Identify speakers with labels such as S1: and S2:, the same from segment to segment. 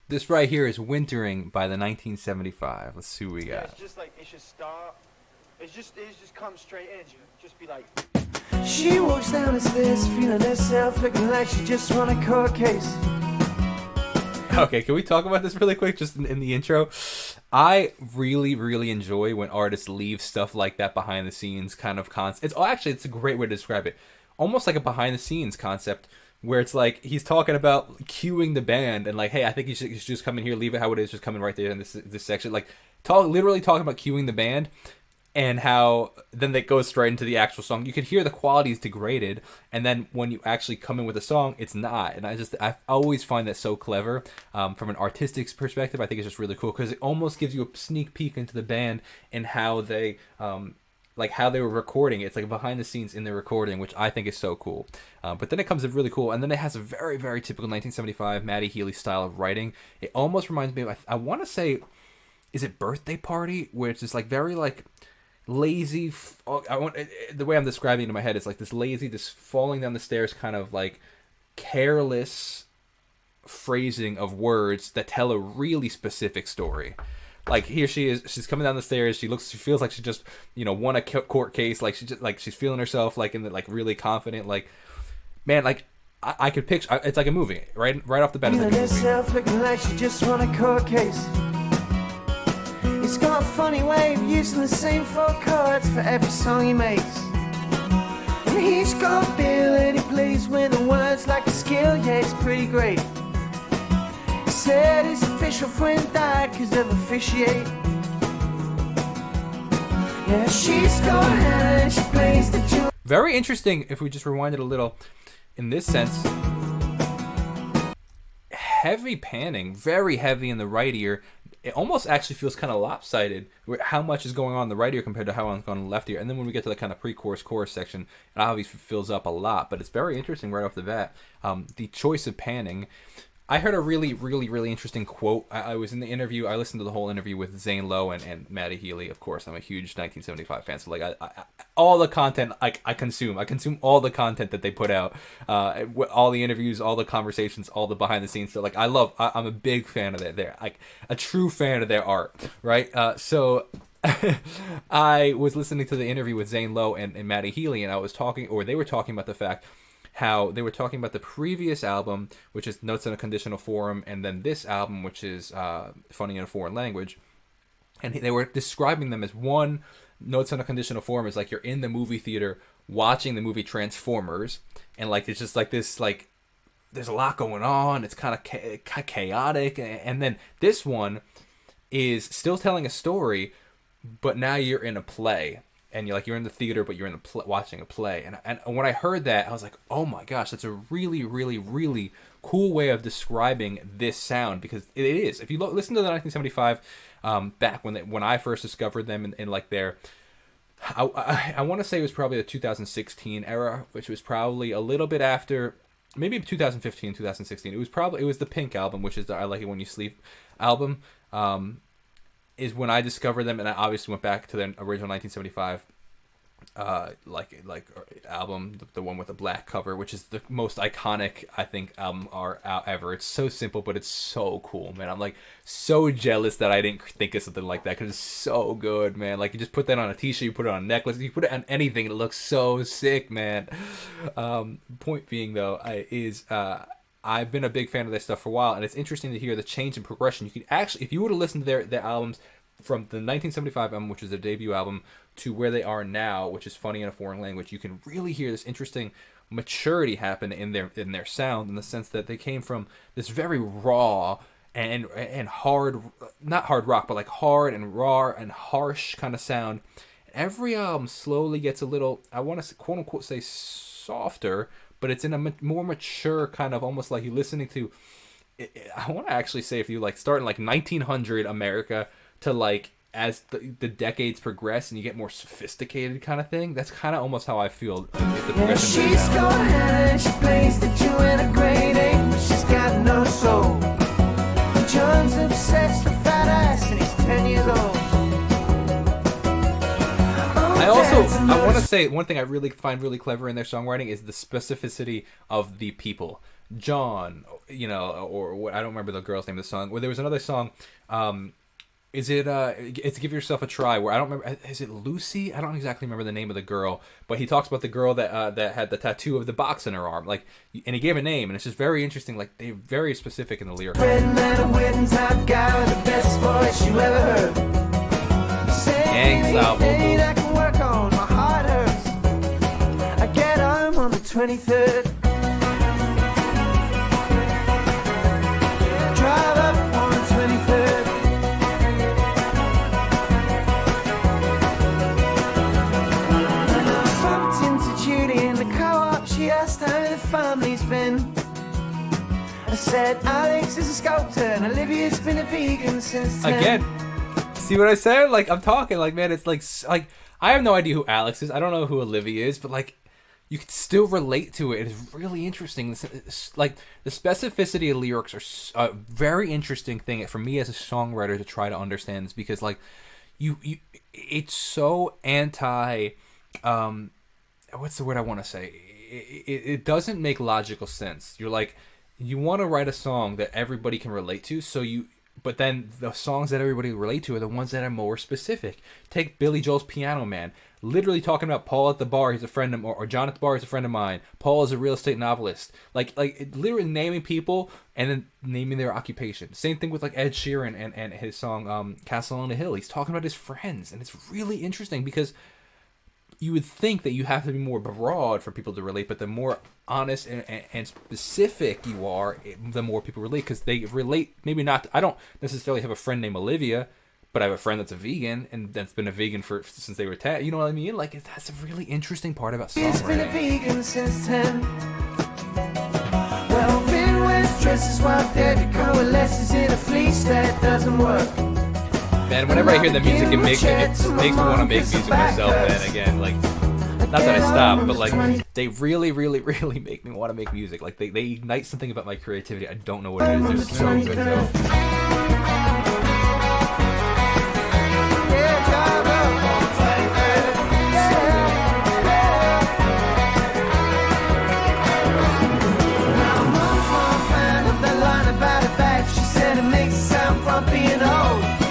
S1: This right here is Wintering by the 1975. Let's see what we got.
S2: It's just like, it should start. It just comes straight in. Just be like.
S3: She walks down the stairs, feeling herself, looking like she just won a court case.
S1: Okay, can we talk about this really quick, just in the intro? I really, really enjoy when artists leave stuff like that behind the scenes kind of concept. It's a great way to describe it. Almost like a behind the scenes concept, where it's like he's talking about cueing the band and like, hey, I think you should just come in here, leave it how it is, just come in right there in this section. Like, literally talking about cueing the band. And how then that goes straight into the actual song. You can hear the quality is degraded, and then when you actually come in with a song, it's not. And I always find that so clever from an artistic perspective. I think it's just really cool because it almost gives you a sneak peek into the band and how they how they were recording. It's like behind the scenes in the recording, which I think is so cool. But then it comes in really cool, and then it has a very, very typical 1975 Matty Healy style of writing. It almost reminds me of, I want to say, is it Birthday Party, where it's just like very like lazy. The way I'm describing it in my head is like this lazy, this falling down the stairs kind of like careless phrasing of words that tell a really specific story. Like here she's coming down the stairs. She feels like she just won a court case. Like she's feeling herself like in the like really confident. Like man, like I could picture. It's like a movie right off the bat.
S3: Feeling herself looking like she just won a court case. He's got a funny way of using the same 4 chords for every song he makes. And he's got a ability, he plays with the words like a skill, yeah, it's pretty great. He said his official friend died because of officiate. Yeah, she's got Hannah and she plays the jewel.
S1: Very interesting if we just rewind it a little in this sense. Heavy panning, very heavy in the right ear. It almost actually feels kind of lopsided how much is going on in the right ear compared to how it's going on the left ear. And then when we get to the kind of pre-chorus chorus section, it obviously fills up a lot, but it's very interesting right off the bat. The choice of panning. I heard a really, really, really interesting quote. I was in the interview. I listened to the whole interview with Zane Lowe and Matty Healy. Of course, I'm a huge 1975 fan. So, like, I all the content I consume. I consume all the content that they put out. All the interviews, all the conversations, all the behind the scenes. So, like, I'm a big fan of their like a true fan of their art, right? So I was listening to the interview with Zane Lowe and Matty Healy, and they were talking about the fact how they were talking about the previous album, which is Notes in a Conditional Form, and then this album, which is Funny in a Foreign Language. And they were describing them as one, Notes in a Conditional Form is like you're in the movie theater watching the movie Transformers, and like it's just like this, like there's a lot going on, it's kind of chaotic. And then this one is still telling a story, but now you're in a play. And you're in the theater, but you're in the watching a play. And when I heard that, I was like, oh my gosh, that's a really, really, really cool way of describing this sound, because it is. If you listen to the 1975, back when I first discovered them in like their, I want to say it was probably the 2016 era, which was probably a little bit after, maybe 2015, 2016. It was the Pink album, which is the I Like It When You Sleep album. Is when I discovered them, and I obviously went back to their original 1975 album, the one with the black cover, which is the most iconic, I think, album out ever. It's so simple, but it's so cool, man. I'm like so jealous that I didn't think of something like that, because it's so good, man. Like you just put that on a t-shirt, you put it on a necklace, you put it on anything, it looks so sick, man. Point being though, I've been a big fan of their stuff for a while, and it's interesting to hear the change in progression. You can actually, if you were to listen to their albums from the 1975 album, which is their debut album, to where they are now, which is Funny in a Foreign Language, you can really hear this interesting maturity happen in their sound, in the sense that they came from this very raw and hard, not hard rock, but like hard and raw and harsh kind of sound. Every album slowly gets a little, I want to quote unquote say softer, but it's in a more mature kind of, almost like you're listening to, I want to actually say, if you like start in like 1900 America to like as the decades progress and you get more sophisticated kind of thing, that's kind of almost how I feel.
S3: Yeah, she's got Hannah and she plays the Jew in a grade 8, but she's got no soul. John's obsessed with fat ass and he's 10 years old.
S1: I want to say one thing I really find really clever in their songwriting is the specificity of the people. John, you know, or what, I don't remember the girl's name of the song. Where there was another song, is it it's Give Yourself a Try, where I don't remember, is it Lucy? I don't exactly remember the name of the girl, but he talks about the girl that that had the tattoo of the box in her arm, like, and he gave a name, and it's just very interesting. Like, they're very specific in the lyrics.
S3: Red man, a wedding top guy with the best voice you ever heard.
S1: Gang style vocal.
S3: I can work on, my heart hurts. I get home on the 23rd. Drive up on the 23rd. And I bumped into Judy in the co-op. She asked how the family's been. I said, Alex is a sculptor and Olivia's been a vegan since 10.
S1: Again, see what I said? Like, I'm talking, like, man, it's like I have no idea who Alex is. I don't know who Olivia is, but, like, you can still relate to it. It's really interesting. It's, like, the specificity of lyrics are a very interesting thing for me as a songwriter to try to understand this, because, like, it's so anti, what's the word I want to say? It doesn't make logical sense. You're like, you want to write a song that everybody can relate to, but then the songs that everybody relate to are the ones that are more specific. Take Billy Joel's Piano Man, literally talking about Paul at the bar, he's a friend of, or John at the bar, he's a friend of mine. Paul is a real estate novelist. Like literally naming people and then naming their occupation. Same thing with, like, Ed Sheeran and his song Castle on the Hill. He's talking about his friends, and it's really interesting because you would think that you have to be more broad for people to relate, but the more honest and specific you are, the more people relate, because they relate. Maybe not. I don't necessarily have a friend named Olivia, but I have a friend that's a vegan and that's been a vegan since they were 10. You know what I mean? Like, that's a really interesting part about songwriting.
S3: He's been a vegan since 10. Well, Vin wears dresses while Debbie coalesces in a fleece that doesn't work.
S1: Man, whenever I hear the music, it makes me want to make music myself. Then again, like, not that I stop, but, like, they really, really, really make me want to make music. Like, they ignite something about my creativity. I don't know what it is. They're so good, though.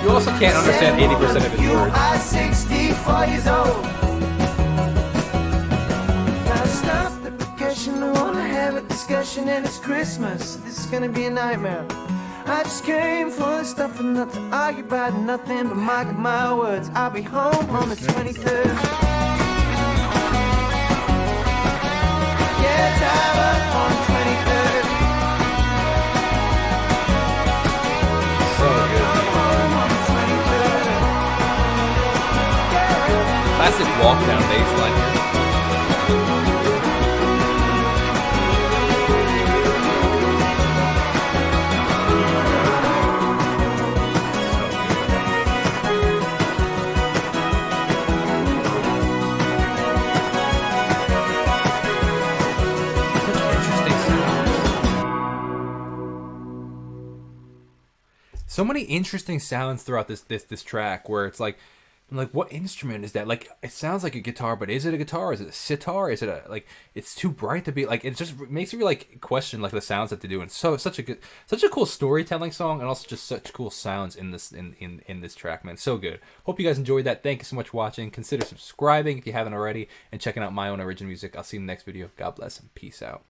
S1: You also can't understand 80% of his words.
S3: You are 64 years old. Now stop the percussion. I wanna have a discussion, and it's Christmas. This is gonna be a nightmare. I just came for the stuff and not to argue about nothing but my words. I'll be home on the 23rd. Yeah, drive up on the 23rd.
S1: So good. Classic walk down bass line here. So many interesting sounds throughout this track, where it's like, I'm like, what instrument is that? Like, it sounds like a guitar, but is it a guitar? Is it a sitar? Is it a, like, it's too bright to be, like, it just makes you, like, question, like, the sounds that they do. And so such a cool storytelling song, and also just such cool sounds in this track, man. So good. Hope you guys enjoyed that. Thank you so much for watching. Consider subscribing if you haven't already, and checking out my own original music. I'll see you in the next video. God bless and peace out.